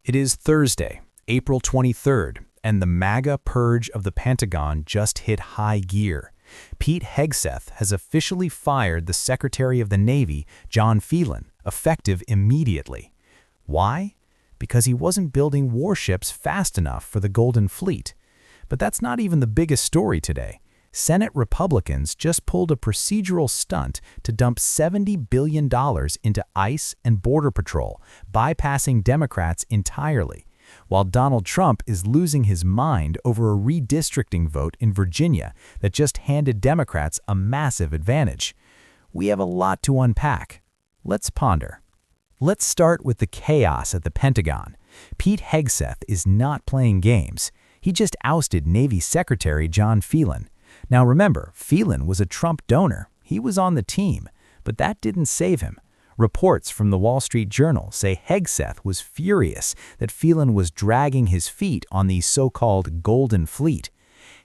It is Thursday, April 23rd, and the MAGA purge of the Pentagon just hit high gear. Pete Hegseth has officially fired the Secretary of the Navy, John Phelan, effective immediately. Why? Because he wasn't building warships fast enough for the Golden Fleet. But that's not even the biggest story today. Senate Republicans just pulled a procedural stunt to dump $70 billion into ICE and Border Patrol, bypassing Democrats entirely, while Donald Trump is losing his mind over a redistricting vote in Virginia that just handed Democrats a massive advantage. We have a lot to unpack. Let's ponder. Let's start with the chaos at the Pentagon. Pete Hegseth is not playing games. He just ousted Navy Secretary John Phelan. Now remember, Phelan was a Trump donor. He was on the team, but that didn't save him. Reports from the Wall Street Journal say Hegseth was furious that Phelan was dragging his feet on the so-called Golden Fleet.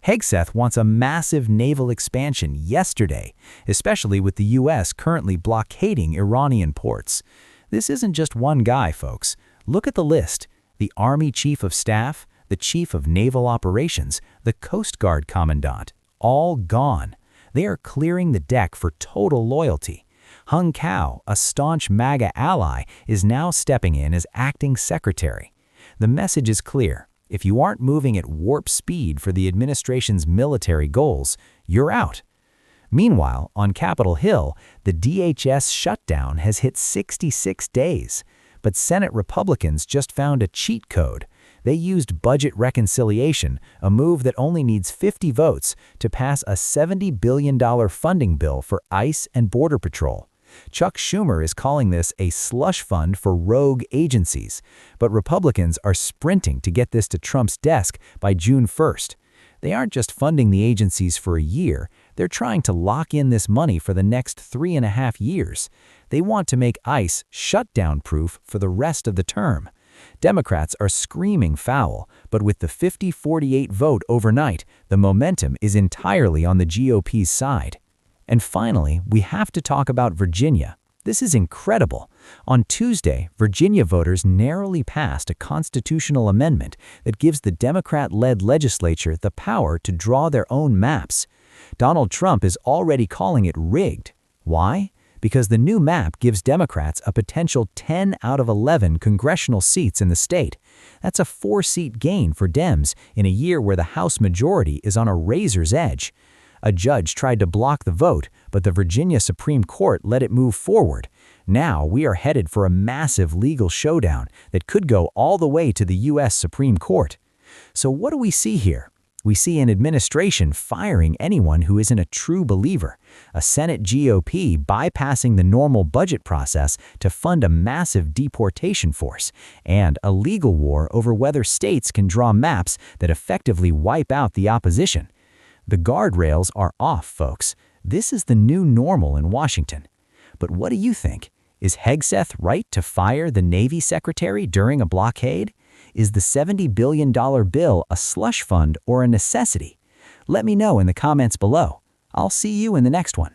Hegseth wants a massive naval expansion yesterday, especially with the U.S. currently blockading Iranian ports. This isn't just one guy, folks. Look at the list. The Army Chief of Staff, the Chief of Naval Operations, the Coast Guard Commandant. All gone. They are clearing the deck for total loyalty. Hung Cao, a staunch MAGA ally, is now stepping in as acting secretary. The message is clear. If you aren't moving at warp speed for the administration's military goals, you're out. Meanwhile, on Capitol Hill, the DHS shutdown has hit 66 days. But Senate Republicans just found a cheat code. They used budget reconciliation, a move that only needs 50 votes, to pass a $70 billion funding bill for ICE and Border Patrol. Chuck Schumer is calling this a slush fund for rogue agencies, but Republicans are sprinting to get this to Trump's desk by June 1st. They aren't just funding the agencies for a year, they're trying to lock in this money for the next 3.5 years. They want to make ICE shutdown-proof for the rest of the term. Democrats are screaming foul, but with the 50-48 vote overnight, the momentum is entirely on the GOP's side. And finally, we have to talk about Virginia. This is incredible. On Tuesday, Virginia voters narrowly passed a constitutional amendment that gives the Democrat-led legislature the power to draw their own maps. Donald Trump is already calling it rigged. Why? Because the new map gives Democrats a potential 10 out of 11 congressional seats in the state. That's a 4-seat gain for Dems in a year where the House majority is on a razor's edge. A judge tried to block the vote, but the Virginia Supreme Court let it move forward. Now we are headed for a massive legal showdown that could go all the way to the U.S. Supreme Court. So what do we see here? We see an administration firing anyone who isn't a true believer, a Senate GOP bypassing the normal budget process to fund a massive deportation force, and a legal war over whether states can draw maps that effectively wipe out the opposition. The guardrails are off, folks. This is the new normal in Washington. But what do you think? Is Hegseth right to fire the Navy Secretary during a blockade? Is the $70 billion bill a slush fund or a necessity? Let me know in the comments below. I'll see you in the next one.